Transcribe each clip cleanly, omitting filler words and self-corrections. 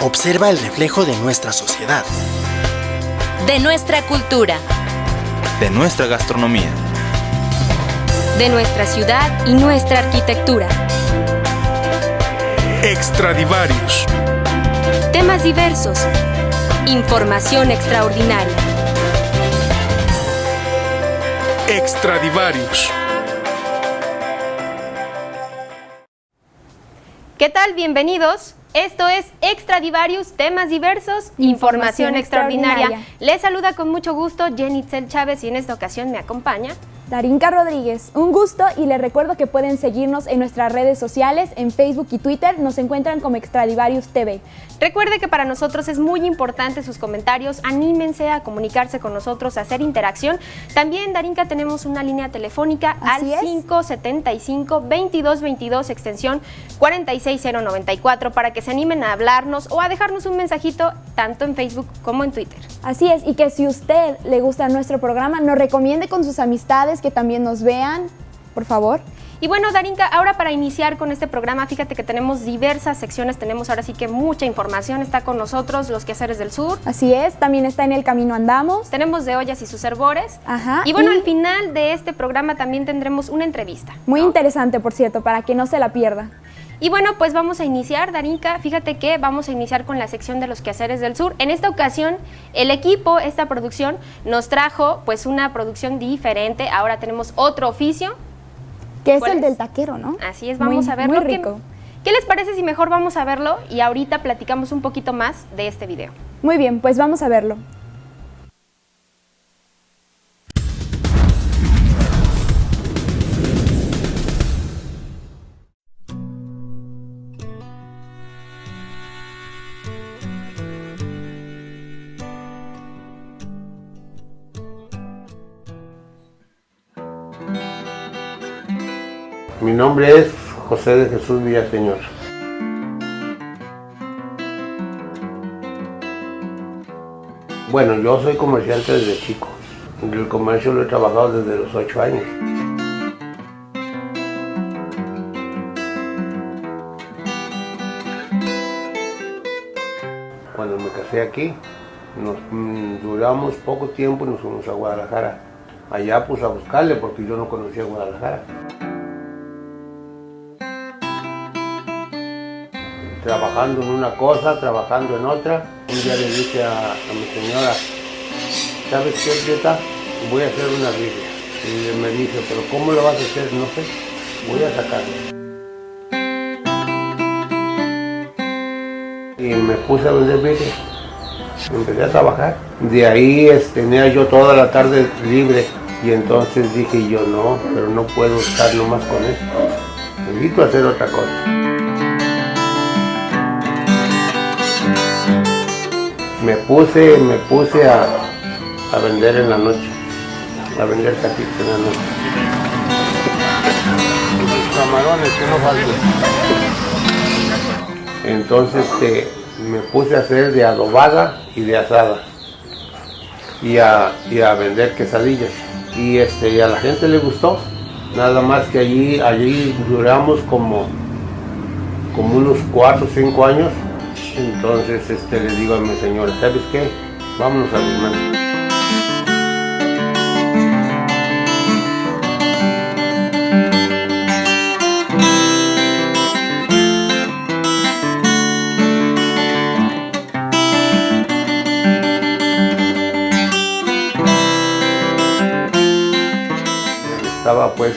Observa el reflejo de nuestra sociedad, de nuestra cultura, de nuestra gastronomía, de nuestra ciudad y nuestra arquitectura. Extradivarius. Temas diversos. Información extraordinaria. Extradivarius. ¿Qué tal? Bienvenidos. Esto es Extradivarius, temas diversos, información extraordinaria. Les saluda con mucho gusto Jenitzel Chávez y en esta ocasión me acompaña Darinka Rodríguez. Un gusto y les recuerdo que pueden seguirnos en nuestras redes sociales, en Facebook y Twitter, nos encuentran como Extradivarius TV. Recuerde que para nosotros es muy importante sus comentarios, anímense a comunicarse con nosotros, a hacer interacción. También, Darinka, tenemos una línea telefónica al 575-2222, extensión 46094, para que se animen a hablarnos o a dejarnos un mensajito tanto en Facebook como en Twitter. Así es, y que si usted le gusta nuestro programa, nos recomiende con sus amistades que también nos vean, por favor. Y bueno, Darinka, ahora para iniciar con este programa, fíjate que tenemos diversas secciones, tenemos ahora sí que mucha información, está con nosotros Los Quehaceres del Sur. Así es, también está En el Camino Andamos. Tenemos De Ollas y sus Herbores. Ajá. Y bueno, al final de este programa también tendremos una entrevista. Muy interesante, por cierto, para que no se la pierda. Y bueno, pues vamos a iniciar, Darinka. Fíjate que vamos a iniciar con la sección de Los Quehaceres del Sur. En esta ocasión, el equipo, esta producción, nos trajo pues una producción diferente. Ahora tenemos otro oficio. Que es el del taquero, ¿no? Así es, vamos a verlo. Muy rico. ¿Qué les parece si mejor vamos a verlo y ahorita platicamos un poquito más de este video? Muy bien, pues vamos a verlo. Mi nombre es José de Jesús Villaseñor. Bueno, yo soy comerciante desde chico. El comercio lo he trabajado desde los 8 años. Cuando me casé aquí, duramos poco tiempo y nos fuimos a Guadalajara. Allá pues a buscarle porque yo no conocía Guadalajara. Trabajando en una cosa, trabajando en otra. Un día le dije a mi señora, ¿sabes qué, Prieta? Voy a hacer una Biblia. Y me dice, ¿pero cómo lo vas a hacer? No sé, voy a sacarlo. Y me puse a vender Biblia. Empecé a trabajar. De ahí tenía yo toda la tarde libre. Y entonces dije yo, no, pero no puedo estar nomás con esto. Necesito hacer otra cosa. Me puse a vender en la noche, a vender taquitos en la noche. Los camarones, que no faltan. Entonces me puse a hacer de adobada y de asada y a vender quesadillas. Y a la gente le gustó, nada más que allí duramos como unos 4 o 5 años. Entonces le digo a mi señora, ¿sabes qué? Vámonos a Guzmán. Estaba pues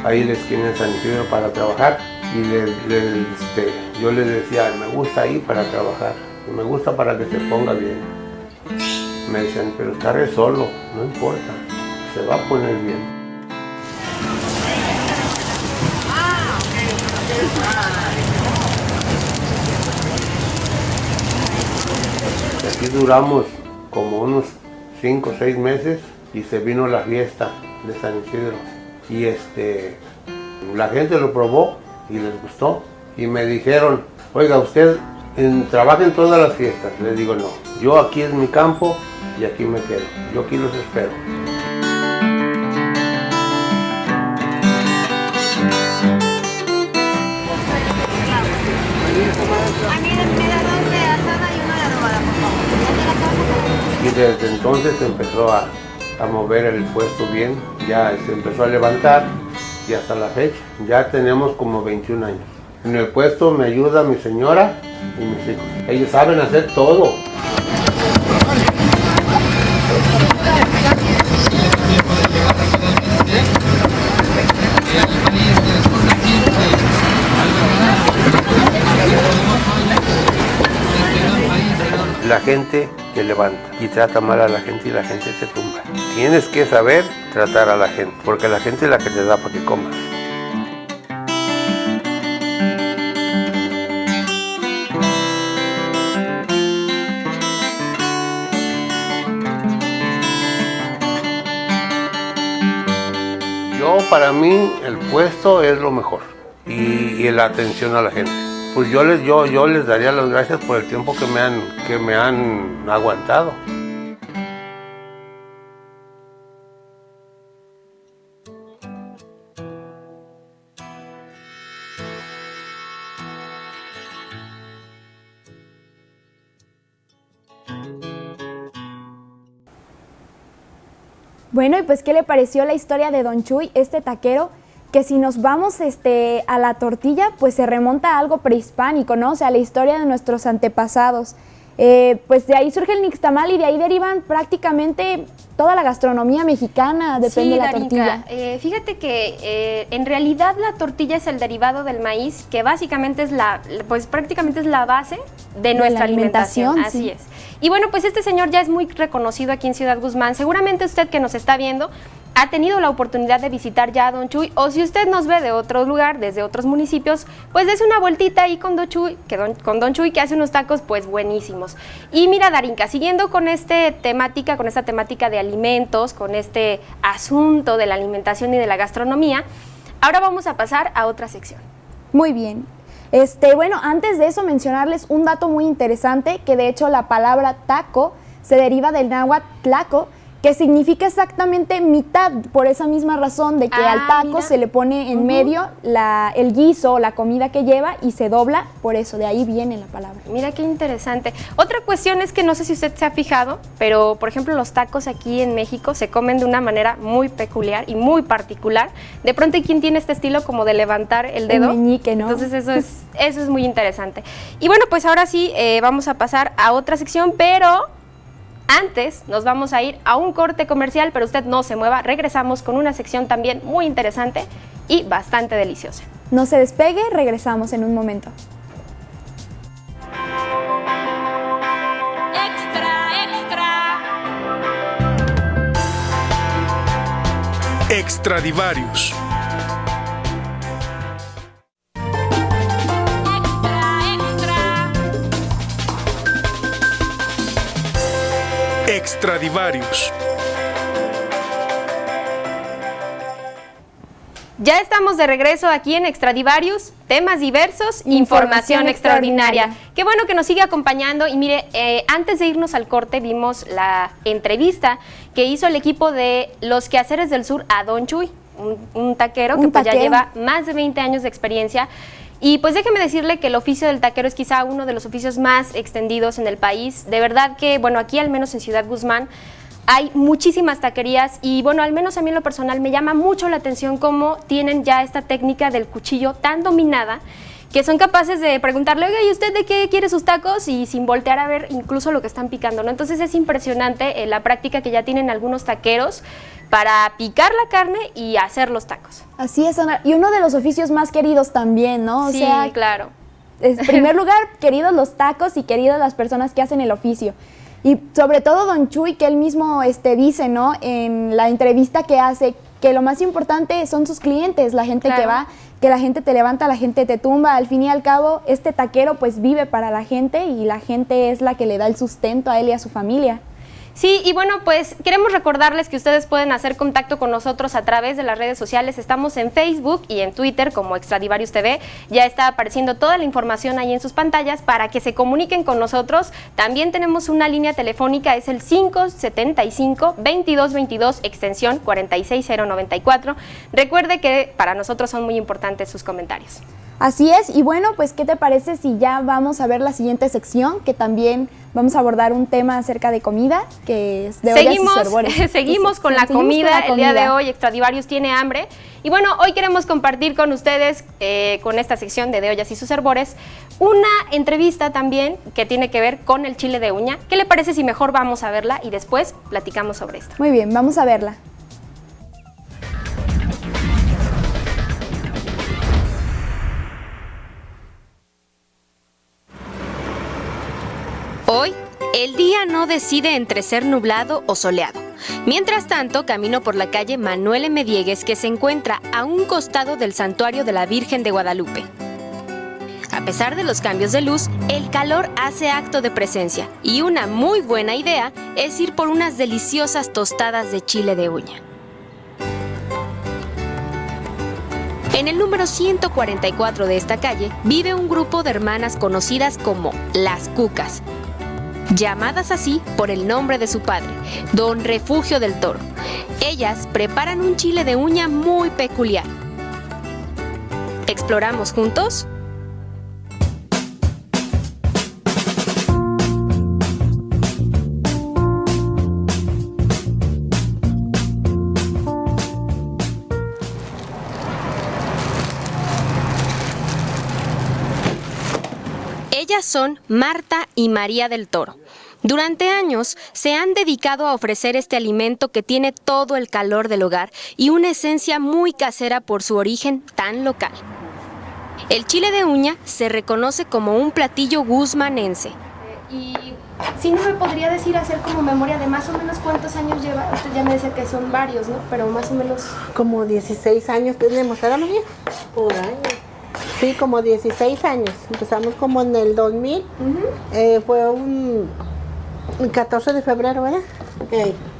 ahí en la esquina de San Isidro para trabajar. Y yo les decía, me gusta ahí para trabajar, me gusta para que se ponga bien. Me decían, pero está re solo, no importa, se va a poner bien. Aquí duramos como unos 5 o 6 meses y se vino la fiesta de San Isidro. Y la gente lo probó y les gustó y me dijeron, oiga, usted trabaja en todas las fiestas. Les digo, no, yo aquí es mi campo y aquí me quedo, yo aquí los espero. Mira, ¿dónde desde entonces se empezó a mover el puesto bien, ya se empezó a levantar y hasta la fecha. Ya tenemos como 21 años. En el puesto me ayuda mi señora y mis hijos. Ellos saben hacer todo. La gente te levanta y trata mal a la gente y la gente te tumba. Tienes que saber tratar a la gente, porque la gente es la que te da para que comas. Para mí el puesto es lo mejor y la atención a la gente. Pues yo les daría las gracias por el tiempo que me han aguantado. Bueno, y pues, ¿qué le pareció la historia de Don Chuy, este taquero? Que si nos vamos a la tortilla, pues se remonta a algo prehispánico, ¿no? O sea, a la historia de nuestros antepasados. Pues de ahí surge el nixtamal y de ahí derivan prácticamente toda la gastronomía mexicana, depende de la tortilla. Fíjate que en realidad la tortilla es el derivado del maíz, que básicamente es prácticamente es la base de nuestra alimentación. Así sí. es. Y bueno, pues este señor ya es muy reconocido aquí en Ciudad Guzmán. Seguramente usted que nos está viendo ha tenido la oportunidad de visitar ya a Don Chuy, o si usted nos ve de otro lugar, desde otros municipios, pues dése una vueltita ahí con Don Chuy, que hace unos tacos pues buenísimos. Y mira, Darinka, siguiendo con esta temática de alimentos, con este asunto de la alimentación y de la gastronomía, ahora vamos a pasar a otra sección. Muy bien. Bueno, antes de eso mencionarles un dato muy interesante, que de hecho la palabra taco se deriva del náhuatl tlaco, que significa exactamente mitad, por esa misma razón de que al taco se le pone en medio el guiso, la comida que lleva y se dobla, por eso, de ahí viene la palabra. Mira qué interesante. Otra cuestión es que no sé si usted se ha fijado, pero por ejemplo los tacos aquí en México se comen de una manera muy peculiar y muy particular. De pronto hay quien tiene este estilo como de levantar el dedo. El meñique, ¿no? Entonces eso es muy interesante. Y bueno, pues ahora sí vamos a pasar a otra sección, pero antes nos vamos a ir a un corte comercial, pero usted no se mueva. Regresamos con una sección también muy interesante y bastante deliciosa. No se despegue, regresamos en un momento. Extradivarius. Extradivarius. Ya estamos de regreso aquí en Extradivarius, temas diversos, información extraordinaria. Qué bueno que nos sigue acompañando y mire, antes de irnos al corte vimos la entrevista que hizo el equipo de Los Quehaceres del Sur a Don Chuy, un taquero que pues ya lleva más de 20 años de experiencia. Y pues déjeme decirle que el oficio del taquero es quizá uno de los oficios más extendidos en el país. De verdad que, bueno, aquí al menos en Ciudad Guzmán hay muchísimas taquerías y, bueno, al menos a mí en lo personal me llama mucho la atención cómo tienen ya esta técnica del cuchillo tan dominada que son capaces de preguntarle, oiga, ¿y usted de qué quiere sus tacos? Y sin voltear a ver incluso lo que están picando, ¿no? Entonces es impresionante la práctica que ya tienen algunos taqueros para picar la carne y hacer los tacos. Así es, Ana. Y uno de los oficios más queridos también, ¿no? Sí, claro. En primer lugar, queridos los tacos y queridas las personas que hacen el oficio. Y sobre todo Don Chuy, que él mismo dice, ¿no? En la entrevista que hace, que lo más importante son sus clientes, la gente que va, que la gente te levanta, la gente te tumba. Al fin y al cabo, este taquero pues vive para la gente y la gente es la que le da el sustento a él y a su familia. Sí, y bueno, pues queremos recordarles que ustedes pueden hacer contacto con nosotros a través de las redes sociales. Estamos en Facebook y en Twitter como Extradivarius TV. Ya está apareciendo toda la información ahí en sus pantallas para que se comuniquen con nosotros. También tenemos una línea telefónica, es el 575-2222, extensión 46094. Recuerde que para nosotros son muy importantes sus comentarios. Así es, y bueno, pues ¿qué te parece si ya vamos a ver la siguiente sección que también Vamos a abordar un tema acerca de comida, que es de ollas y sucerbores. Seguimos con la comida. El día de hoy Extradivarius tiene hambre. Y bueno, hoy queremos compartir con ustedes, con esta sección de ollas y sucerbores, una entrevista también que tiene que ver con el chile de uña. ¿Qué le parece si mejor vamos a verla y después platicamos sobre esto? Muy bien, vamos a verla. Hoy, el día no decide entre ser nublado o soleado. Mientras tanto, camino por la calle Manuel M. Diegues, que se encuentra a un costado del Santuario de la Virgen de Guadalupe. A pesar de los cambios de luz, el calor hace acto de presencia y una muy buena idea es ir por unas deliciosas tostadas de chile de uña. En el número 144 de esta calle vive un grupo de hermanas conocidas como Las Cucas, llamadas así por el nombre de su padre, Don Refugio del Toro. Ellas preparan un chile de uña muy peculiar. ¿Exploramos juntos? Ellas son Marta y María del Toro. Durante años se han dedicado a ofrecer este alimento que tiene todo el calor del hogar y una esencia muy casera por su origen tan local. El chile de uña se reconoce como un platillo guzmanense. Y si no me podría decir, hacer como memoria de más o menos cuántos años lleva. Usted ya me dice que son varios, ¿no? Pero más o menos. Como 16 años tenemos, ¿verdad, María? Por año. Sí, como 16 años. Empezamos como en el 2000. Fue un 14 de febrero, ¿verdad?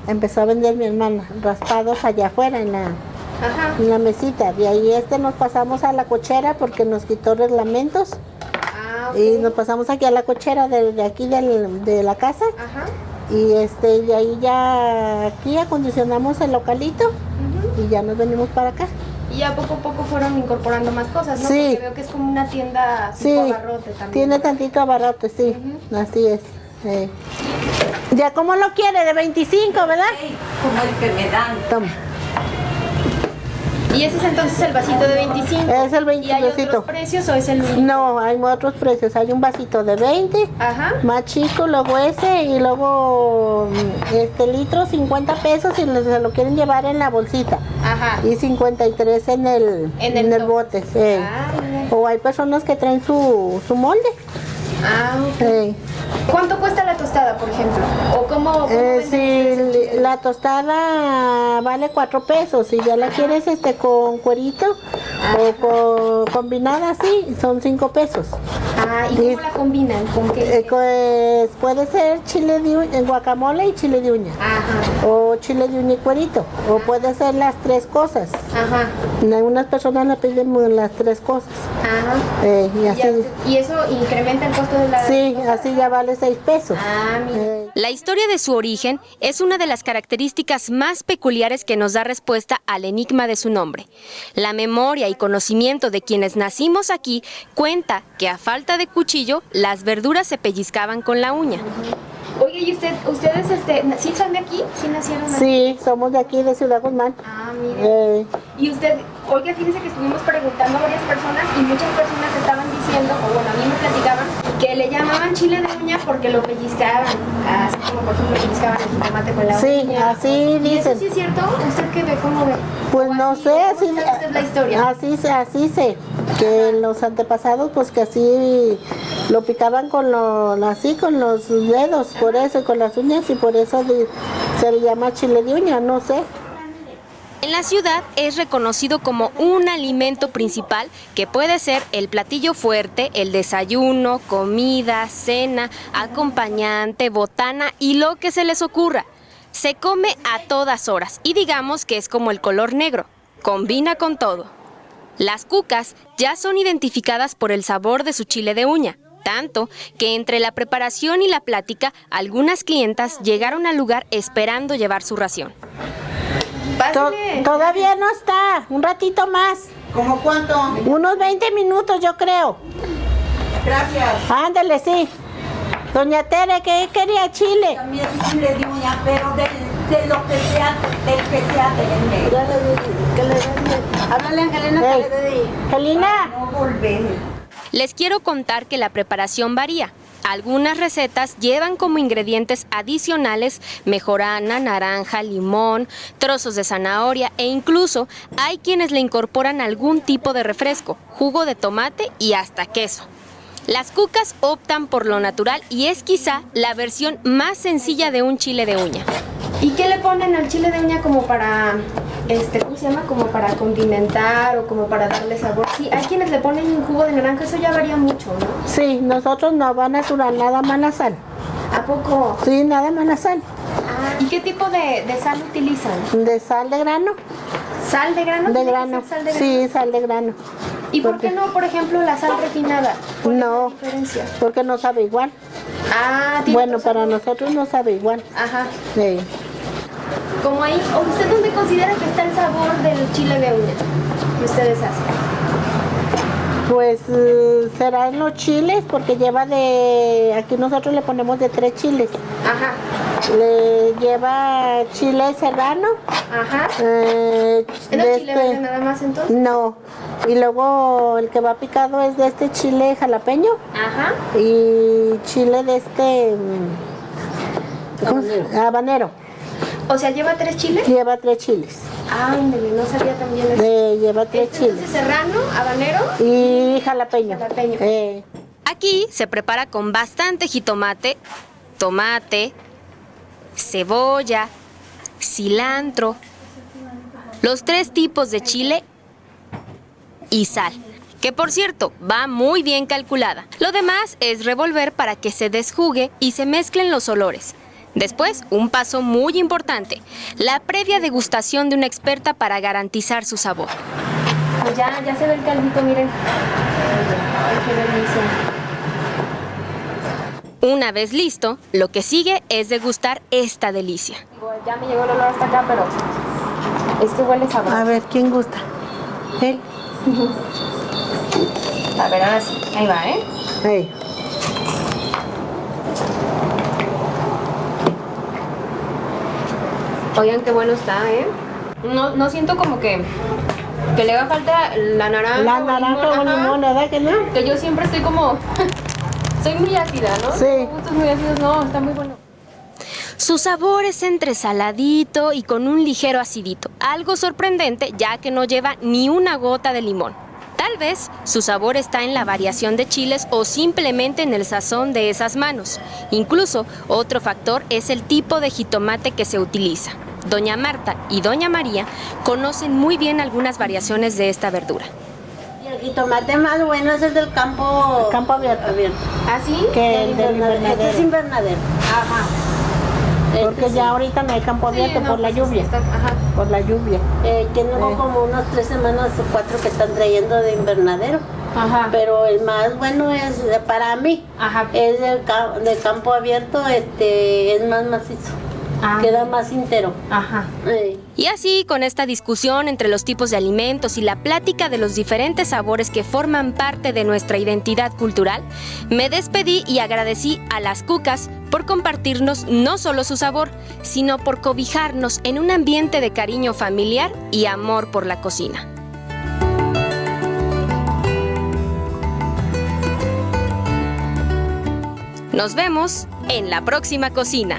Empezó a vender mi hermana raspados allá afuera en la mesita. De ahí nos pasamos a la cochera porque nos quitó reglamentos. Okay. Y nos pasamos aquí a la cochera de aquí de la casa. Ajá. Y de ahí ya aquí acondicionamos el localito y ya nos venimos para acá. Y ya poco a poco fueron incorporando más cosas, ¿no? Sí. Porque veo que es como una tienda tipo abarrote también. Tiene tantito abarrote, sí. Así es. ¿Ya cómo lo quiere? De 25, ¿verdad? Sí, como el que me dan. Toma. ¿Y ese es entonces el vasito de 25? Es el 25. ¿Y hay otros precios o es el mismo? No, hay otros precios. Hay un vasito de 20, más chico, luego ese, y luego litro, 50 pesos si se lo quieren llevar en la bolsita. Ajá. Y 53 en el bote. O hay personas que traen su molde. Ok. ¿Cuánto cuesta la tostada, por ejemplo? ¿O cómo sí, la tostada vale 4 pesos. Si ya la quieres con cuerito o combinada así, son 5 pesos. ¿Y cómo la combinan? ¿Con qué? Pues puede ser chile de uña, guacamole y chile de uña. Ajá. O chile de uña y cuerito. O puede ser las tres cosas. Ajá. Algunas personas le piden las tres cosas. Ajá. Y así. ¿Y eso incrementa el costo de la Sí, así ya vale 6 pesos. La historia de su origen es una de las características más peculiares que nos da respuesta al enigma de su nombre. La memoria y conocimiento de quienes nacimos aquí cuenta que a falta de cuchillo, las verduras se pellizcaban con la uña. Oye, ¿y ustedes sí son de aquí? ¿Sí nacieron aquí? Sí, somos de aquí, de Ciudad Guzmán. Mire. Y usted, oiga, fíjese que estuvimos preguntando a varias personas y muchas personas estaban diciendo, o bueno, a mí me platicaban, que le llamaban chile de uña porque lo pellizcaban, así como por ejemplo pellizcaban el jitomate con la uña. Sí, así dicen. ¿Y eso sí es cierto? ¿Usted qué ve? ¿Cómo ve? Pues no sé, así es la historia. Así sé, que los antepasados pues que así lo picaban con los dedos, por eso, con las uñas, y por eso se le llama chile de uña, no sé. En la ciudad es reconocido como un alimento principal que puede ser el platillo fuerte, el desayuno, comida, cena, acompañante, botana y lo que se les ocurra. Se come a todas horas y digamos que es como el color negro, combina con todo. Las cucas ya son identificadas por el sabor de su chile de uña, tanto que entre la preparación y la plática, algunas clientas llegaron al lugar esperando llevar su ración. Todavía no está, un ratito más. ¿Cómo cuánto? Unos 20 minutos, yo creo. Gracias. Ándale, sí. Doña Tere, ¿qué quería chile? También chile de uña, pero de lo que sea, del que sea, denme. Háblale a Angelina que le dé. Angelina. No volver. Les quiero contar que la preparación varía. Algunas recetas llevan como ingredientes adicionales mejorana, naranja, limón, trozos de zanahoria e incluso hay quienes le incorporan algún tipo de refresco, jugo de tomate y hasta queso. Las cucas optan por lo natural y es quizá la versión más sencilla de un chile de uña. ¿Y qué le ponen al chile de uña como para, ¿cómo se llama? Como para condimentar o como para darle sabor? Sí, hay quienes le ponen un jugo de naranja, eso ya varía mucho, ¿no? Sí, nosotros no va natural, nada más la sal. ¿A poco? Sí, nada más la sal. Ah, ¿y qué tipo de sal utilizan? ¿De sal de grano? ¿Sal de grano? De ¿Tiene que grano. ser sal de grano? Sí, sal de grano. ¿Y por qué no, por ejemplo, la sal refinada? ¿Cuál No, es la diferencia? porque no sabe igual. Ah, tiene Bueno, otro para sabor. nosotros no sabe igual. Ajá. Sí. Como ahí, ¿o usted dónde considera que está el sabor del chile de uña que ustedes hacen? Pues será en los chiles, porque lleva aquí nosotros le ponemos de 3 chiles. Ajá, Le lleva chile serrano. ajá. de ¿Es el chile verde nada más entonces? No. Y luego el que va picado es de este chile jalapeño Ajá. y chile de ¿cómo se llama? Habanero. O sea, ¿lleva 3 chiles? Lleva 3 chiles. Ándale, no sabía también eso. Lleva 3 Entonces, chiles. serrano, habanero. Y jalapeño. Jalapeño. Aquí se prepara con bastante jitomate, tomate, cebolla, cilantro, los 3 tipos de chile y sal, que por cierto va muy bien calculada. Lo demás es revolver para que se desjugue y se mezclen los olores. Después, un paso muy importante, la previa degustación de una experta para garantizar su sabor. Pues ya se ve el caldito, miren. Ay, qué delicia. Una vez listo, lo que sigue es degustar esta delicia. Digo, ya me llegó el olor hasta acá, pero es que huele sabroso. A ver, ¿quién gusta? Él. A ver, ahora sí. Ahí va, ¿eh? Ey. Oigan, qué bueno está, ¿eh? No siento como que le haga falta la naranja. La naranja o ajá. limón, ¿verdad que no? Que yo siempre estoy como... soy muy ácida, ¿no? Sí. Tengo gustos muy ácidos, no, está muy bueno. Su sabor es entre saladito y con un ligero acidito, algo sorprendente ya que no lleva ni una gota de limón. Tal vez su sabor está en la variación de chiles o simplemente en el sazón de esas manos. Incluso otro factor es el tipo de jitomate que se utiliza. Doña Marta y Doña María conocen muy bien algunas variaciones de esta verdura. Y el jitomate más bueno es el del campo abierto. ¿Ah, sí? Que el del Este es invernadero. invernadero. Ajá. Porque ya ahorita no hay campo abierto por la lluvia. Ajá. Por la lluvia. Tengo como unas 3 semanas o 4 que están trayendo de invernadero. Ajá. Pero el más bueno es, para mí, Ajá. es del campo abierto, es más macizo. Ah. Queda más entero. Ajá. Y así, con esta discusión entre los tipos de alimentos y la plática de los diferentes sabores que forman parte de nuestra identidad cultural, me despedí y agradecí a las cucas por compartirnos no solo su sabor, sino por cobijarnos en un ambiente de cariño familiar y amor por la cocina. Nos vemos en la próxima cocina.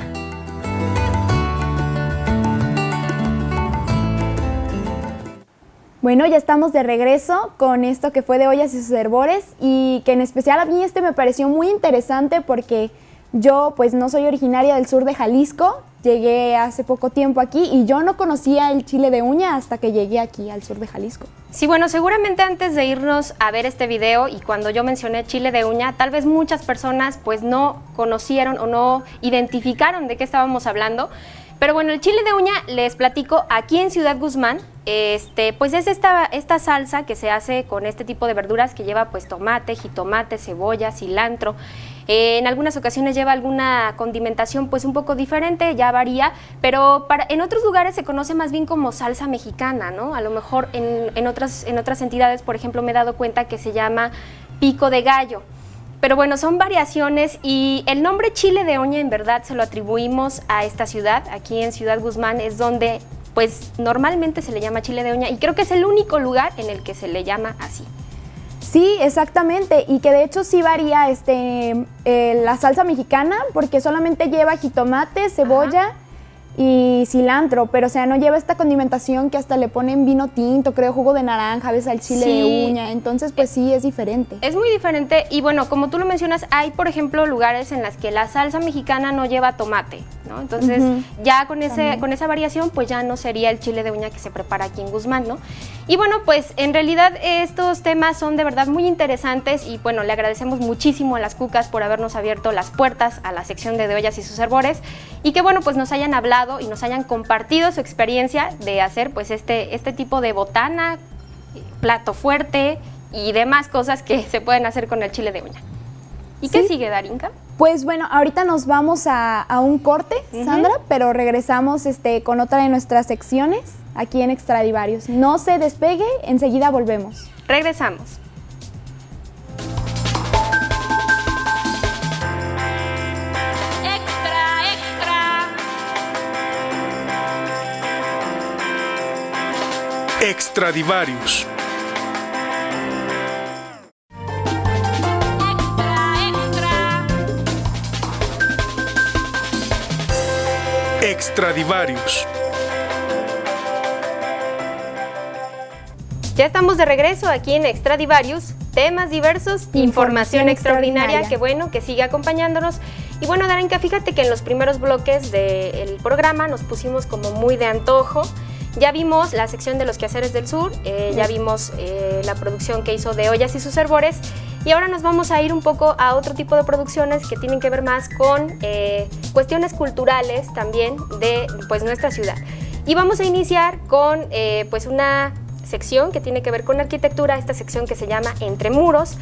Bueno, ya estamos de regreso con esto que fue de ollas y sus hervores y que en especial a mí me pareció muy interesante porque yo pues no soy originaria del sur de Jalisco, llegué hace poco tiempo aquí y yo no conocía el chile de uña hasta que llegué aquí al sur de Jalisco. Sí, bueno, seguramente antes de irnos a ver este video y cuando yo mencioné chile de uña, tal vez muchas personas pues no conocieron o no identificaron de qué estábamos hablando. Pero bueno, el chile de uña, les platico, aquí en Ciudad Guzmán, pues es esta salsa que se hace con este tipo de verduras que lleva pues tomate, jitomate, cebolla, cilantro. En algunas ocasiones lleva alguna condimentación pues un poco diferente, ya varía, pero en otros lugares se conoce más bien como salsa mexicana, ¿no? A lo mejor en otras entidades, por ejemplo, me he dado cuenta que se llama pico de gallo. Pero bueno, son variaciones y el nombre chile de Oña en verdad se lo atribuimos a esta ciudad, aquí en Ciudad Guzmán es donde pues normalmente se le llama chile de Oña y creo que es el único lugar en el que se le llama así. Sí, exactamente, y que de hecho sí varía la salsa mexicana porque solamente lleva jitomate, cebolla y cilantro, pero o sea, no lleva esta condimentación que hasta le ponen vino tinto, creo, jugo de naranja, a veces al chile de uña, entonces pues sí, es diferente. Es muy diferente y bueno, como tú lo mencionas, hay por ejemplo lugares en las que la salsa mexicana no lleva tomate, ¿no? Entonces ya con esa variación pues ya no sería el chile de uña que se prepara aquí en Guzmán, ¿no? Y bueno, pues en realidad estos temas son de verdad muy interesantes y bueno, le agradecemos muchísimo a las Cucas por habernos abierto las puertas a la sección de ollas y sus herbores y que bueno, pues nos hayan hablado y nos hayan compartido su experiencia de hacer pues este tipo de botana, plato fuerte y demás cosas que se pueden hacer con el chile de uña. ¿Y qué sigue, Darinka? Pues bueno, ahorita nos vamos a un corte, Sandra, pero regresamos con otra de nuestras secciones aquí en Extradivarios. No se despegue, enseguida volvemos. Regresamos. Extradivarios. Extradivarios. Ya estamos de regreso aquí en Extradivarios, temas diversos, información extraordinaria, que bueno, que sigue acompañándonos. Y bueno, Darinka, fíjate que en los primeros bloques del programa nos pusimos como muy de antojo. Ya vimos la sección de los quehaceres del sur, ya vimos la producción que hizo de ollas y sus herbores, y ahora nos vamos a ir un poco a otro tipo de producciones que tienen que ver más con cuestiones culturales también de pues, nuestra ciudad. Y vamos a iniciar con pues una sección que tiene que ver con arquitectura, esta sección que se llama Entre Muros,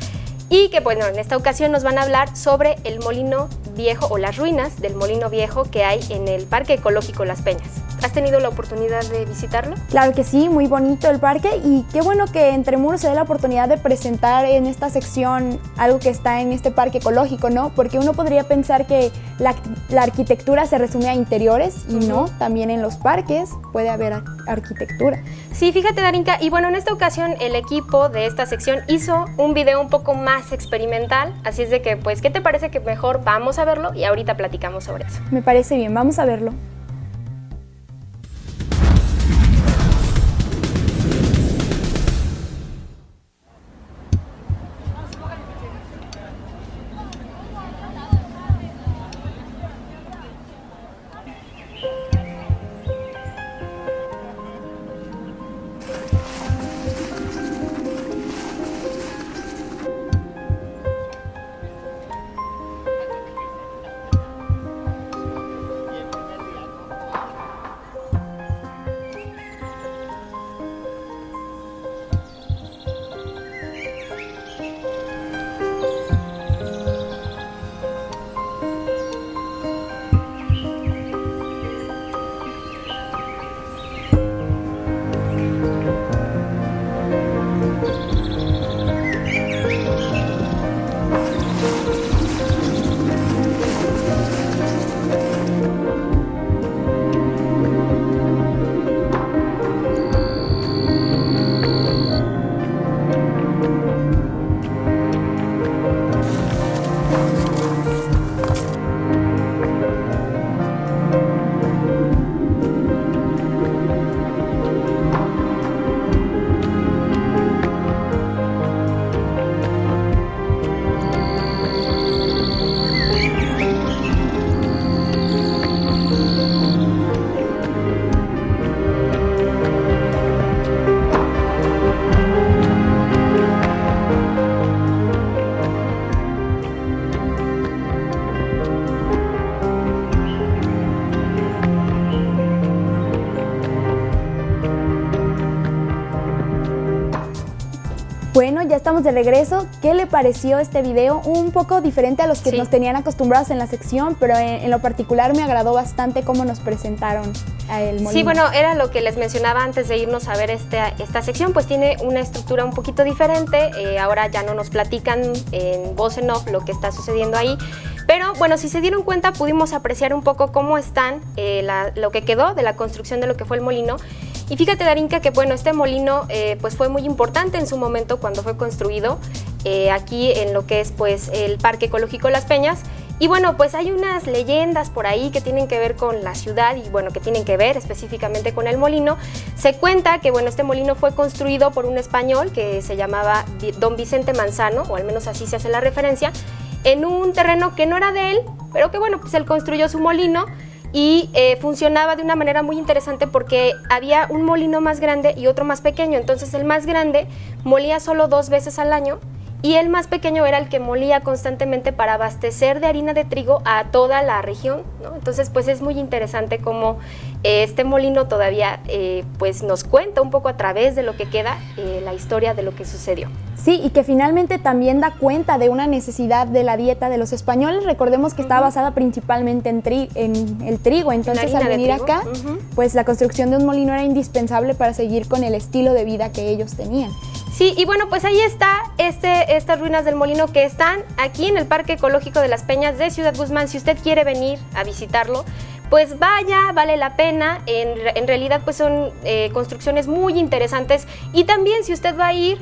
y que bueno, en esta ocasión nos van a hablar sobre el Molino Viejo o las ruinas del Molino Viejo que hay en el Parque Ecológico Las Peñas. ¿Has tenido la oportunidad de visitarlo? Claro que sí, muy bonito el parque y qué bueno que Entre Muros se dé la oportunidad de presentar en esta sección algo que está en este parque ecológico, ¿no? Porque uno podría pensar que la arquitectura se resume a interiores y no, también en los parques puede haber arquitectura. Sí, fíjate, Darinka, y bueno, en esta ocasión el equipo de esta sección hizo un video un poco más experimental, así es de que, pues, ¿qué te parece que mejor vamos a verlo y ahorita platicamos sobre eso? Me parece bien, vamos a verlo. estamos de regreso. ¿Qué le pareció este video? Un poco diferente a los que nos tenían acostumbrados en la sección, pero en lo particular me agradó bastante cómo nos presentaron el molino. Sí, bueno, era lo que les mencionaba antes de irnos a ver esta sección, pues tiene una estructura un poquito diferente. Ahora ya no nos platican en voz en off lo que está sucediendo ahí. Pero bueno, si se dieron cuenta, pudimos apreciar un poco cómo están lo que quedó de la construcción de lo que fue el molino. Y fíjate, Darinka, que bueno, este molino pues fue muy importante en su momento cuando fue construido aquí en lo que es pues el Parque Ecológico Las Peñas. Y bueno, pues hay unas leyendas por ahí que tienen que ver con la ciudad y bueno, que tienen que ver específicamente con el molino. Se cuenta que bueno, este molino fue construido por un español que se llamaba Don Vicente Manzano, o al menos así se hace la referencia, en un terreno que no era de él, pero que bueno, pues él construyó su molino y funcionaba de una manera muy interesante porque había un molino más grande y otro más pequeño. Entonces el más grande molía solo 2 veces al año y el más pequeño era el que molía constantemente para abastecer de harina de trigo a toda la región, ¿no? Entonces pues es muy interesante cómo este molino todavía pues nos cuenta un poco a través de lo que queda la historia de lo que sucedió. Sí, y que finalmente también da cuenta de una necesidad de la dieta de los españoles. Recordemos que estaba basada principalmente en el trigo, entonces al venir acá, pues la construcción de un molino era indispensable para seguir con el estilo de vida que ellos tenían. Sí, y bueno, pues ahí está estas ruinas del molino que están aquí en el Parque Ecológico de Las Peñas de Ciudad Guzmán. Si usted quiere venir a visitarlo, pues vaya, vale la pena. En realidad pues son construcciones muy interesantes, y también si usted va a ir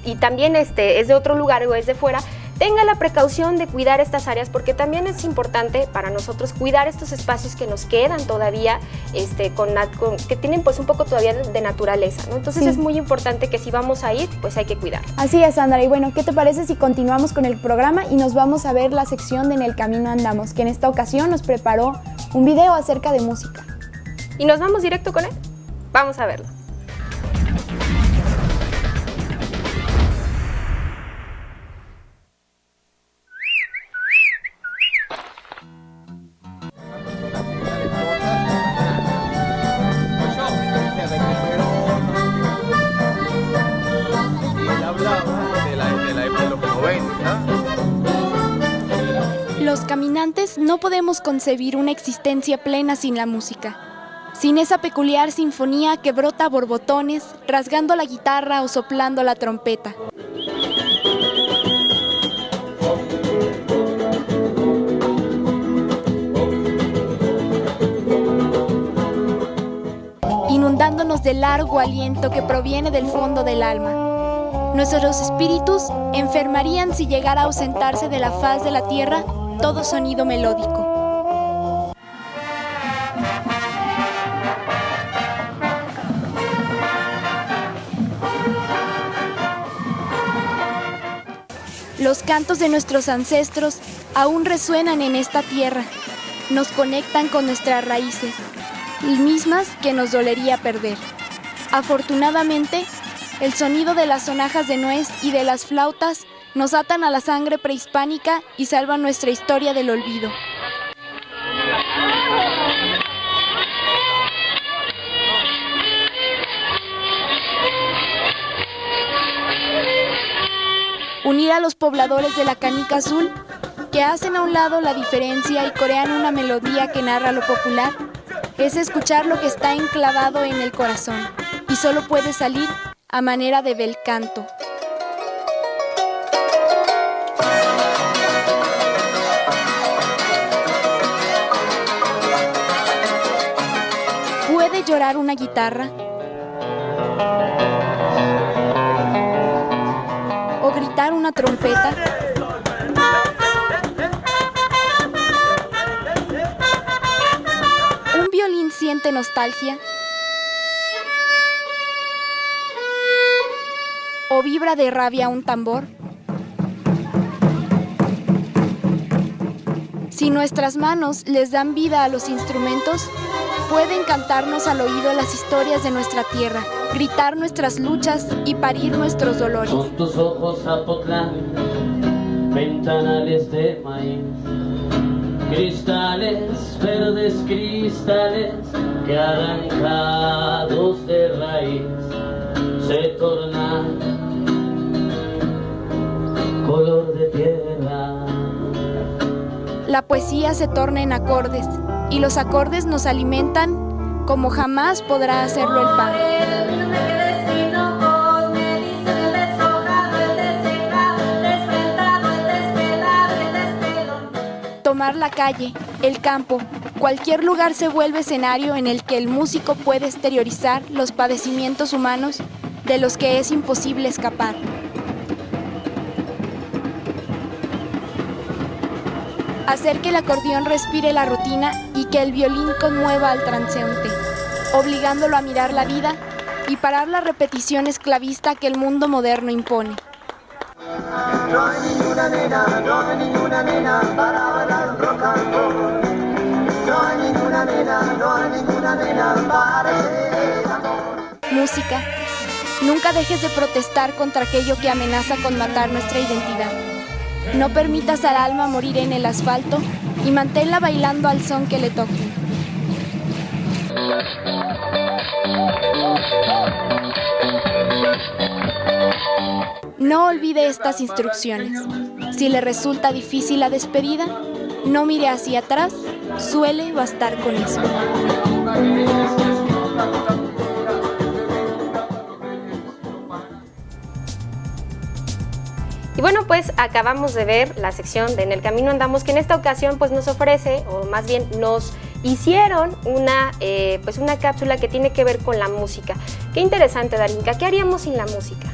y también es de otro lugar o es de fuera, tenga la precaución de cuidar estas áreas, porque también es importante para nosotros cuidar estos espacios que nos quedan todavía, que tienen pues un poco todavía de naturaleza, ¿no? Entonces es muy importante que si vamos a ir, pues hay que cuidar. Así es, Sandra. Y bueno, ¿qué te parece si continuamos con el programa y nos vamos a ver la sección de En el Camino Andamos, que en esta ocasión nos preparó un video acerca de música? ¿Y nos vamos directo con él? Vamos a verlo. Los caminantes no podemos concebir una existencia plena sin la música, sin esa peculiar sinfonía que brota a borbotones, rasgando la guitarra o soplando la trompeta. Inundándonos de largo aliento que proviene del fondo del alma. Nuestros espíritus enfermarían si llegara a ausentarse de la faz de la tierra todo sonido melódico. Los cantos de nuestros ancestros aún resuenan en esta tierra, nos conectan con nuestras raíces, y mismas que nos dolería perder. Afortunadamente, el sonido de las sonajas de nuez y de las flautas nos atan a la sangre prehispánica y salvan nuestra historia del olvido. Unir a los pobladores de la Canica Azul, que hacen a un lado la diferencia y corean una melodía que narra lo popular, es escuchar lo que está enclavado en el corazón y solo puede salir a manera de bel canto. ¿Puede llorar una guitarra? ¿O gritar una trompeta? ¿Un violín siente nostalgia? ¿O vibra de rabia un tambor? Si nuestras manos les dan vida a los instrumentos, pueden cantarnos al oído las historias de nuestra tierra, gritar nuestras luchas y parir nuestros dolores. Son tus ojos, Zapotlán, ventanales de maíz, cristales, verdes cristales, que arrancados de raíz se tornan tierra. La poesía se torna en acordes y los acordes nos alimentan como jamás podrá hacerlo el pan. Tomar la calle, el campo, cualquier lugar se vuelve escenario en el que el músico puede exteriorizar los padecimientos humanos de los que es imposible escapar. Hacer que el acordeón respire la rutina y que el violín conmueva al transeúnte, obligándolo a mirar la vida y parar la repetición esclavista que el mundo moderno impone. No hay ninguna nena, no hay ninguna nena para bailar rock and roll. No hay ninguna nena, no hay ninguna nena para hacer amor. Música. Nunca dejes de protestar contra aquello que amenaza con matar nuestra identidad. No permitas al alma morir en el asfalto y manténla bailando al son que le toque. No olvide estas instrucciones. Si le resulta difícil la despedida, no mire hacia atrás, suele bastar con eso. Y bueno, pues acabamos de ver la sección de En el Camino Andamos, que en esta ocasión pues nos ofrece, o más bien nos hicieron una cápsula que tiene que ver con la música. Qué interesante, Darinka. ¿Qué haríamos sin la música?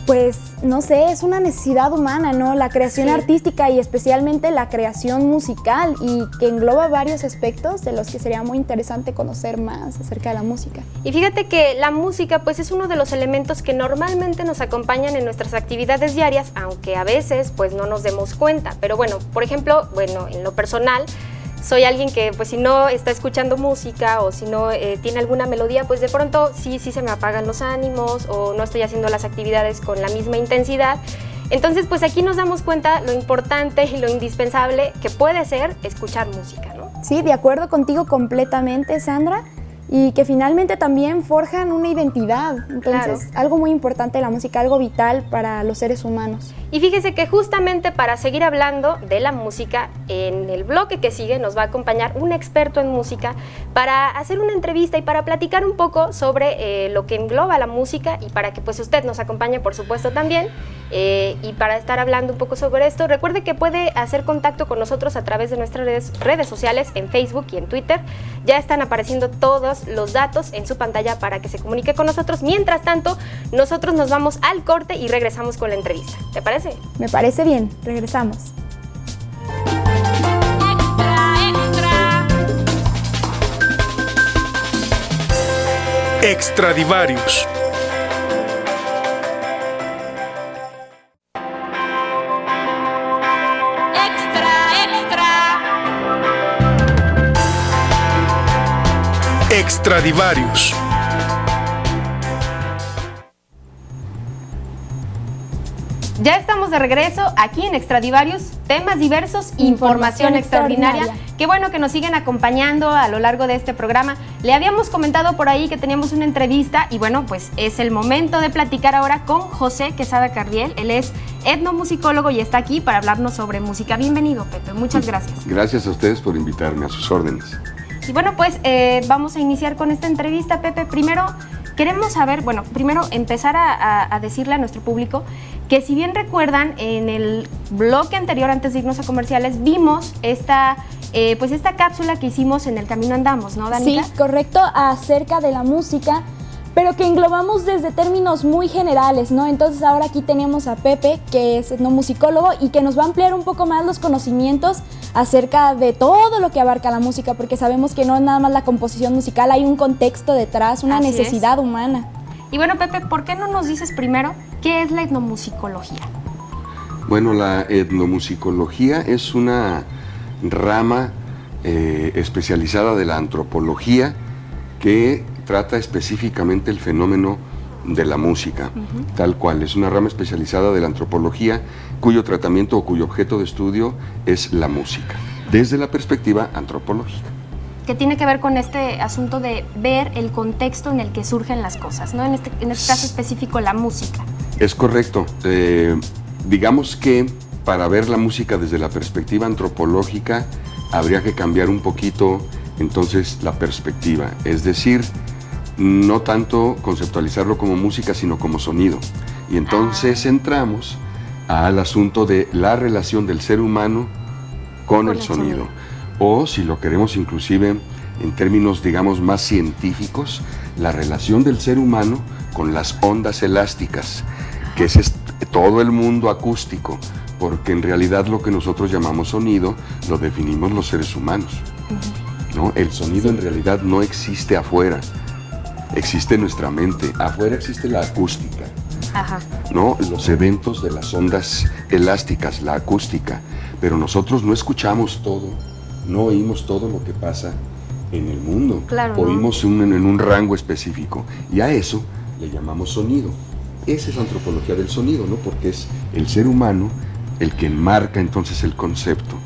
Pues, no sé, es una necesidad humana, ¿no? La creación artística y especialmente la creación musical, y que engloba varios aspectos de los que sería muy interesante conocer más acerca de la música. Y fíjate que la música pues es uno de los elementos que normalmente nos acompañan en nuestras actividades diarias, aunque a veces pues no nos demos cuenta. Pero bueno, por ejemplo, en lo personal, soy alguien que pues si no está escuchando música o si no tiene alguna melodía, pues de pronto sí se me apagan los ánimos o no estoy haciendo las actividades con la misma intensidad. Entonces pues aquí nos damos cuenta lo importante y lo indispensable que puede ser escuchar música, ¿no? Sí, de acuerdo contigo completamente, Sandra, y que finalmente también forjan una identidad. Entonces, algo muy importante de la música, algo vital para los seres humanos. Y fíjese que justamente para seguir hablando de la música, en el bloque que sigue nos va a acompañar un experto en música para hacer una entrevista y para platicar un poco sobre lo que engloba la música, y para que pues usted nos acompañe, por supuesto, también, y para estar hablando un poco sobre esto. Recuerde que puede hacer contacto con nosotros a través de nuestras redes sociales, en Facebook y en Twitter. Ya están apareciendo todos los datos en su pantalla para que se comunique con nosotros. Mientras tanto, nosotros nos vamos al corte y regresamos con la entrevista. ¿Te parece? Me parece bien, regresamos. Extradivarius. Extradivarius. Ya estamos de regreso aquí en Extradivarius, temas diversos, información extraordinaria. Qué bueno que nos siguen acompañando a lo largo de este programa. Le habíamos comentado por ahí que teníamos una entrevista y bueno, pues es el momento de platicar ahora con José Quesada Carriel. Él es etnomusicólogo y está aquí para hablarnos sobre música. Bienvenido, Pepe, muchas gracias. Gracias a ustedes por invitarme, a sus órdenes. Y bueno, pues vamos a iniciar con esta entrevista, Pepe. Primero, queremos saber, primero empezar a decirle a nuestro público que si bien recuerdan, en el bloque anterior, antes de irnos a comerciales, vimos esta cápsula que hicimos en El Camino Andamos, ¿no, Danica? Sí, correcto, acerca de la música, pero que englobamos desde términos muy generales, ¿no? Entonces ahora aquí tenemos a Pepe, que es etnomusicólogo y que nos va a ampliar un poco más los conocimientos acerca de todo lo que abarca la música, porque sabemos que no es nada más la composición musical, hay un contexto detrás, una necesidad humana. Y bueno, Pepe, ¿por qué no nos dices primero qué es la etnomusicología? Bueno, la etnomusicología es una rama especializada de la antropología que trata específicamente el fenómeno de la música, tal cual. Es una rama especializada de la antropología cuyo tratamiento o cuyo objeto de estudio es la música, desde la perspectiva antropológica. Que tiene que ver con este asunto de ver el contexto en el que surgen las cosas, ¿no? En este caso específico, la música. Es correcto. Digamos que para ver la música desde la perspectiva antropológica, habría que cambiar un poquito entonces la perspectiva, es decir, no tanto conceptualizarlo como música, sino como sonido. Y entonces entramos al asunto de la relación del ser humano con el sonido. O si lo queremos inclusive en términos, digamos, más científicos, la relación del ser humano con las ondas elásticas, que es todo el mundo acústico, porque en realidad lo que nosotros llamamos sonido lo definimos los seres humanos, ¿no? El sonido en realidad no existe afuera, existe en nuestra mente. Afuera existe la acústica, ¿no? Los eventos de las ondas elásticas, la acústica, pero nosotros no escuchamos todo, no oímos todo lo que pasa en el mundo. Claro, oímos en un rango específico, y a eso le llamamos sonido. Esa es la antropología del sonido, ¿no? Porque es el ser humano el que enmarca entonces el concepto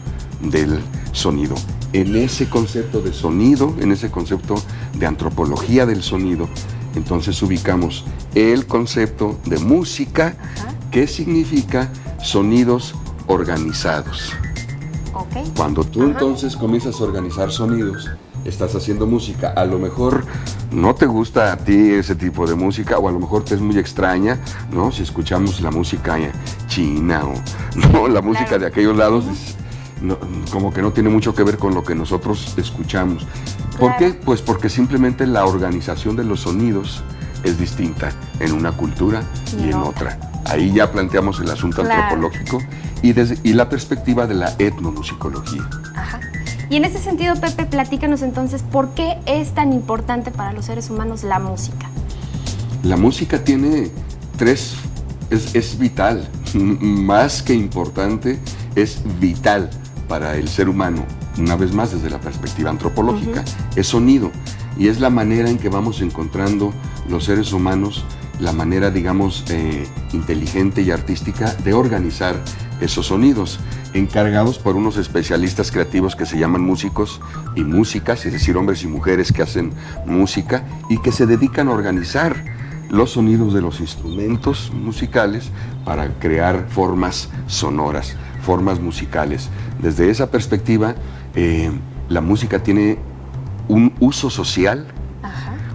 del sonido. En ese concepto de sonido, en ese concepto de antropología del sonido, entonces ubicamos el concepto de música, que significa sonidos organizados. Cuando tú entonces comienzas a organizar sonidos, estás haciendo música. A lo mejor no te gusta a ti ese tipo de música, o a lo mejor te es muy extraña, ¿no? Si escuchamos la música china o no, la música de aquellos lados, no, como que no tiene mucho que ver con lo que nosotros escuchamos. ¿Por qué? Pues porque simplemente la organización de los sonidos es distinta en una cultura y en otra. Ahí ya planteamos el asunto antropológico y la perspectiva de la etnomusicología. Y en ese sentido, Pepe, platícanos entonces, ¿por qué es tan importante para los seres humanos la música? La música tiene es vital, más que importante, es vital para el ser humano. Una vez más, desde la perspectiva antropológica, es sonido, y es la manera en que vamos encontrando los seres humanos, la manera, digamos, inteligente y artística de organizar esos sonidos, encargados por unos especialistas creativos que se llaman músicos y músicas, es decir, hombres y mujeres que hacen música y que se dedican a organizar los sonidos de los instrumentos musicales para crear formas sonoras, formas musicales. Desde esa perspectiva, la música tiene un uso social,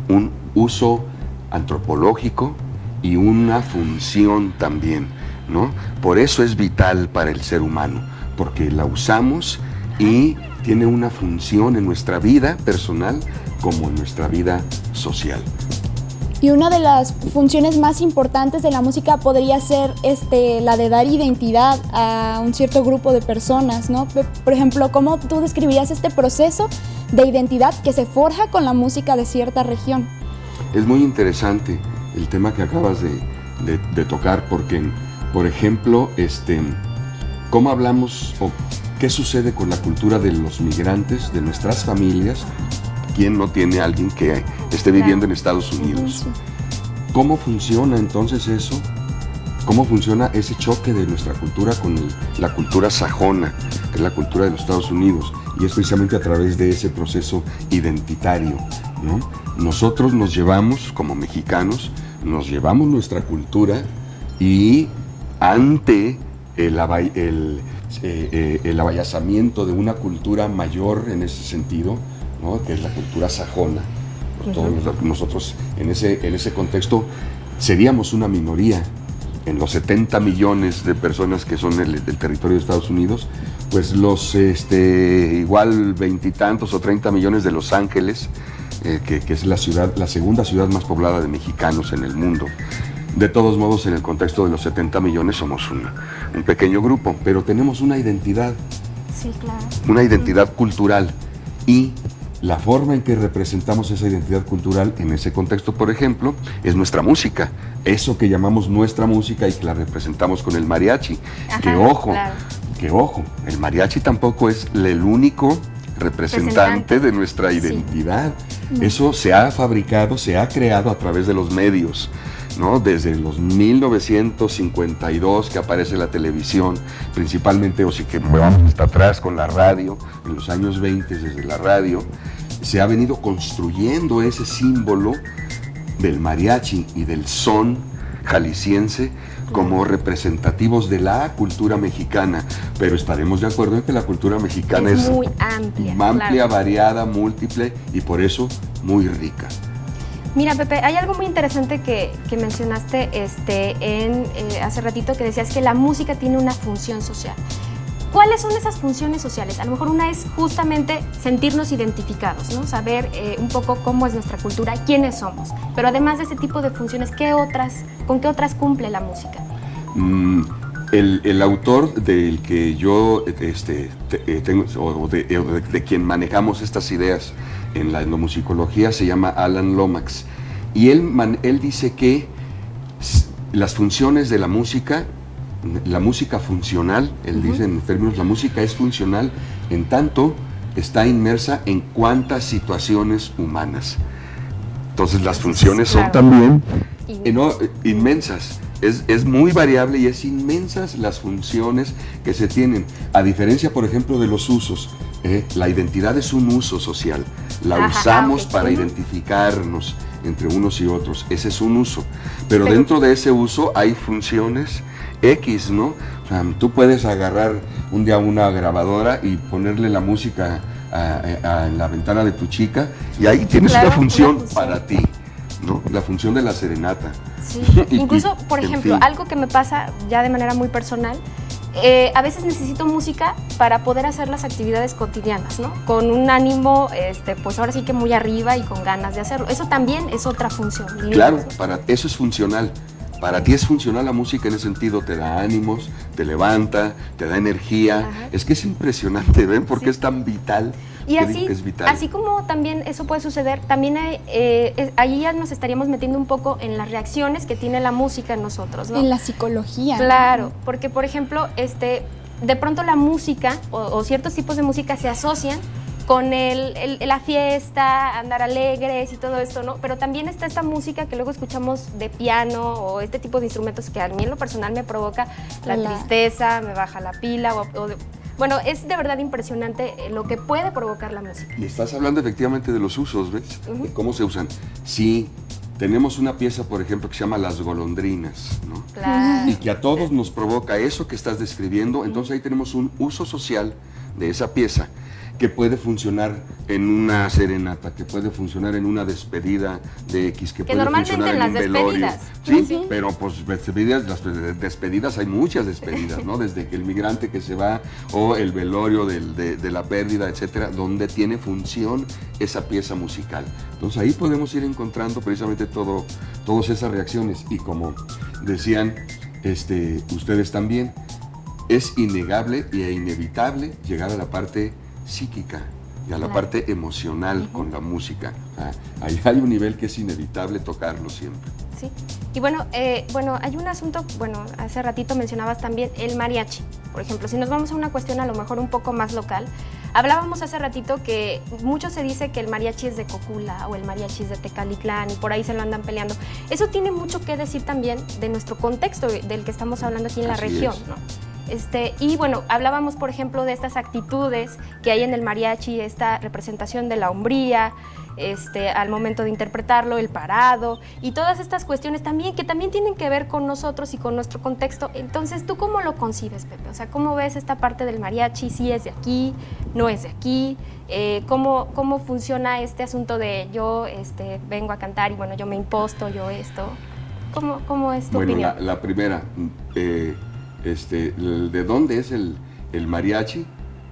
un uso antropológico y una función también, ¿no? Por eso es vital para el ser humano, porque la usamos y tiene una función en nuestra vida personal como en nuestra vida social. Y una de las funciones más importantes de la música podría ser la de dar identidad a un cierto grupo de personas, ¿no? Por ejemplo, ¿cómo tú describirías este proceso de identidad que se forja con la música de cierta región? Es muy interesante el tema que acabas de tocar, porque, por ejemplo, ¿cómo hablamos o qué sucede con la cultura de los migrantes, de nuestras familias? ¿Quién no tiene a alguien que esté viviendo en Estados Unidos? ¿Cómo funciona entonces eso? ¿Cómo funciona ese choque de nuestra cultura con la cultura sajona, que es la cultura de los Estados Unidos? Y es precisamente a través de ese proceso identitario, ¿no? Nosotros nos llevamos, como mexicanos, nos llevamos nuestra cultura, y ante el abayazamiento de una cultura mayor en ese sentido, ¿no? Que es la cultura sajona. Nosotros en ese contexto seríamos una minoría en los 70 millones de personas que son del territorio de Estados Unidos, pues los igual 20 y tantos o 30 millones de Los Ángeles, que es la segunda ciudad más poblada de mexicanos en el mundo. De todos modos, en el contexto de los 70 millones somos un pequeño grupo, pero tenemos una identidad, una identidad cultural, y la forma en que representamos esa identidad cultural en ese contexto, por ejemplo, es nuestra música, eso que llamamos nuestra música y que la representamos con el mariachi. Que ojo, el mariachi tampoco es el único representante de nuestra identidad. Eso se ha fabricado, se ha creado a través de los medios, ¿no? Desde los 1952 que aparece la televisión, principalmente, o si que vamos hasta atrás con la radio, en los años 20 desde la radio, se ha venido construyendo ese símbolo del mariachi y del son jalisciense como representativos de la cultura mexicana, pero estaremos de acuerdo en que la cultura mexicana es muy amplia, claro, variada, múltiple y por eso muy rica. Mira, Pepe, hay algo muy interesante que mencionaste hace ratito, que decías que la música tiene una función social. ¿Cuáles son esas funciones sociales? A lo mejor una es justamente sentirnos identificados, ¿no? Saber un poco cómo es nuestra cultura, quiénes somos. Pero además de ese tipo de funciones, ¿con qué otras cumple la música? El autor del que yo tengo, o de quien manejamos estas ideas en la etnomusicología, se llama Alan Lomax. Y él dice que las funciones de la música funcional, él dice en términos, la música es funcional en tanto está inmersa en cuantas situaciones humanas. Entonces las funciones son también inmensas. Es muy variable y es inmensas las funciones que se tienen. A diferencia, por ejemplo, de los usos. La identidad es un uso social. La usamos para identificarnos entre unos y otros. Ese es un uso. Pero dentro de ese uso hay funciones X, ¿no? O sea, tú puedes agarrar un día una grabadora y ponerle la música en la ventana de tu chica y ahí tienes una función para ti, ¿no? La función de la serenata. Sí. Incluso, por ejemplo, algo que me pasa ya de manera muy personal, a veces necesito música para poder hacer las actividades cotidianas, ¿no? Con un ánimo, pues ahora sí que muy arriba y con ganas de hacerlo. Eso también es otra función. Claro, eso es funcional. Para ti es funcional la música en ese sentido, te da ánimos, te levanta, te da energía. Ajá. Es que es impresionante, ¿ven? Porque es tan vital. Y así como también eso puede suceder, también ahí ya nos estaríamos metiendo un poco en las reacciones que tiene la música en nosotros, ¿no? En la psicología. Claro, porque por ejemplo, de pronto la música o ciertos tipos de música se asocian con la fiesta, andar alegres y todo esto, ¿no? Pero también está esta música que luego escuchamos de piano o este tipo de instrumentos que a mí en lo personal me provoca la tristeza, me baja la pila bueno, es de verdad impresionante lo que puede provocar la música. Y estás hablando efectivamente de los usos, ¿ves? De cómo se usan. Sí, tenemos una pieza, por ejemplo, que se llama Las Golondrinas, ¿no? Claro. Y que a todos nos provoca eso que estás describiendo, entonces ahí tenemos un uso social de esa pieza que puede funcionar en una serenata, que puede funcionar en una despedida de X, que puede funcionar en un velorio. Sí, pero pues las despedidas, hay muchas despedidas, ¿no? Desde que el migrante que se va o el velorio de la pérdida, etcétera, donde tiene función esa pieza musical. Entonces ahí podemos ir encontrando precisamente todas esas reacciones y como decían ustedes también, es innegable e inevitable llegar a la parte psíquica y a la parte emocional con la música. Ahí hay un nivel que es inevitable tocarlo siempre. Sí, y bueno, hay un asunto, hace ratito mencionabas también el mariachi. Por ejemplo, si nos vamos a una cuestión a lo mejor un poco más local, hablábamos hace ratito que mucho se dice que el mariachi es de Cocula o el mariachi es de Tecalitlán y por ahí se lo andan peleando. Eso tiene mucho que decir también de nuestro contexto del que estamos hablando aquí en la región, ¿no? Y bueno, hablábamos por ejemplo de estas actitudes que hay en el mariachi, esta representación de la hombría, al momento de interpretarlo, el parado y todas estas cuestiones también que también tienen que ver con nosotros y con nuestro contexto. Entonces, ¿tú cómo lo concibes, Pepe? O sea, ¿cómo ves esta parte del mariachi? ¿Si es de aquí? ¿No es de aquí? ¿Cómo funciona este asunto de yo vengo a cantar y bueno, yo me imposto, yo esto? ¿Cómo es tu opinión? Bueno, la primera, ¿de dónde es el mariachi?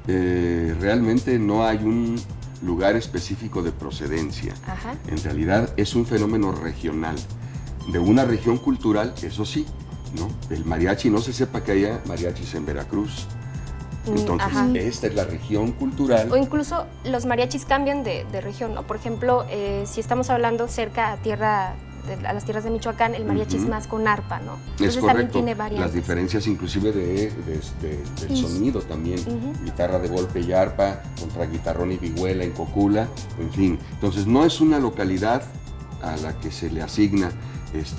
Realmente no hay un lugar específico de procedencia. Ajá. En realidad es un fenómeno regional, de una región cultural, eso sí, ¿no? El mariachi, no se sepa que haya mariachis en Veracruz. Entonces, esta es la región cultural. O incluso los mariachis cambian de región, ¿no? Por ejemplo, si estamos hablando cerca a las tierras de Michoacán, el mariachi es más con arpa, ¿no? Entonces también tiene variantes. Las diferencias inclusive del sonido también, guitarra de golpe y arpa contra guitarrón y vihuela en Cocula, en fin. Entonces no es una localidad a la que se le asigna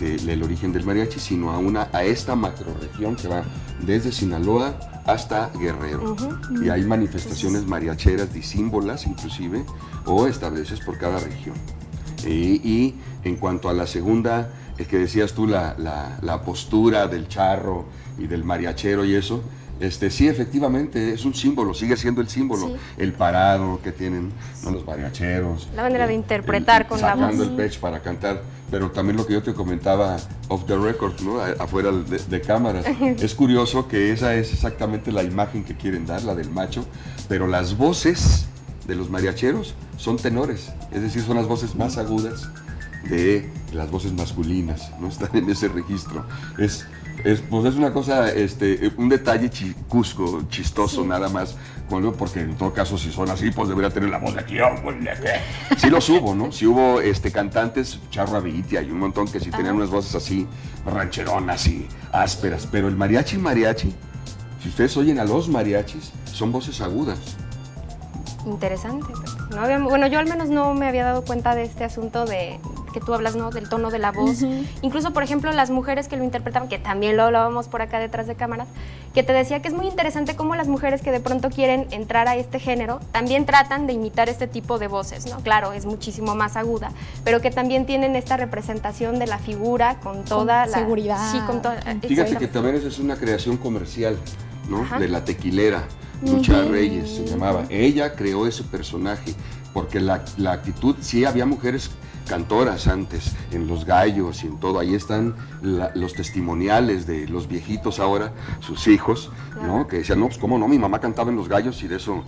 el origen del mariachi, sino a esta macrorregión que va desde Sinaloa hasta Guerrero. Y hay manifestaciones mariacheras disímbolas inclusive, o establecidas por cada región. Y en cuanto a la segunda que decías tú, la postura del charro y del mariachero y eso, sí, efectivamente, es un símbolo, sigue siendo el símbolo, Sí. el parado que tienen, ¿no?, los mariacheros. La manera de interpretar con la voz. Sacando el pecho para cantar, pero también lo que yo te comentaba off the record, ¿no?, afuera de cámaras. Es curioso que esa es exactamente la imagen que quieren dar, la del macho, pero las voces de los mariacheros son tenores, es decir, son las voces más agudas de las voces masculinas, no están en ese registro. Pues es una cosa, un detalle chicusco, chistoso, sí, nada más, porque en todo caso si son así, pues debería tener la voz de aquí, sí los hubo, ¿no? Sí hubo cantantes, Charro Avitia y un montón que sí tenían unas voces así, rancheronas y ásperas, pero el mariachi, si ustedes oyen a los mariachis, son voces agudas. Interesante. No había, bueno, yo al menos no me había dado cuenta de este asunto de que tú hablas, ¿no?, del tono de la voz. Incluso, por ejemplo, las mujeres que lo interpretaban, que también lo hablábamos por acá detrás de cámaras, que te decía que es muy interesante cómo las mujeres que de pronto quieren entrar a este género también tratan de imitar este tipo de voces, ¿no? Claro, es muchísimo más aguda, pero que también tienen esta representación de la figura con toda la seguridad. Sí, con toda. Fíjate que también esa es una creación comercial, ¿no? Ajá. De la tequilera. Lucha Reyes se llamaba. Ella creó ese personaje porque la actitud, sí había mujeres cantoras antes, en Los Gallos y en todo, ahí están los testimoniales de los viejitos ahora, sus hijos, ¿no? Que decían, no, pues cómo no, mi mamá cantaba en Los Gallos y de eso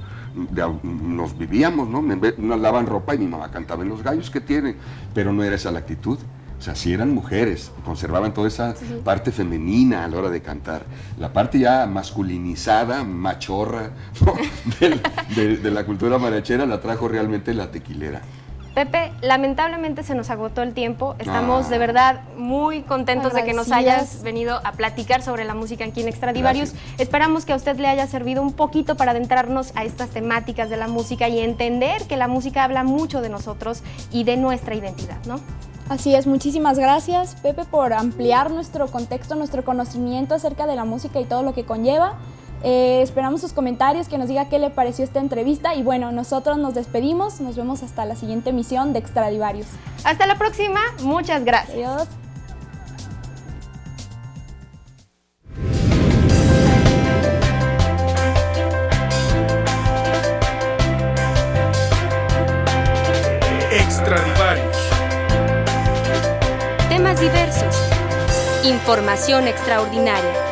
nos vivíamos, ¿no? Nos lavan ropa y mi mamá cantaba en Los Gallos, ¿qué tiene? Pero no era esa la actitud. O sea, sí eran mujeres, conservaban toda esa parte femenina a la hora de cantar. La parte ya masculinizada, machorra, ¿no?, de la cultura mariachera la trajo realmente la tequilera. Pepe, lamentablemente se nos agotó el tiempo. Estamos de verdad muy contentos de que nos hayas venido a platicar sobre la música aquí en Extradivarius. Esperamos que a usted le haya servido un poquito para adentrarnos a estas temáticas de la música y entender que la música habla mucho de nosotros y de nuestra identidad, ¿no? Así es, muchísimas gracias, Pepe, por ampliar nuestro contexto, nuestro conocimiento acerca de la música y todo lo que conlleva. Esperamos sus comentarios, que nos diga qué le pareció esta entrevista y bueno, nosotros nos despedimos, nos vemos hasta la siguiente emisión de Extradivarius. Hasta la próxima, muchas gracias. Adiós. Extradivarius. Temas diversos. Información extraordinaria.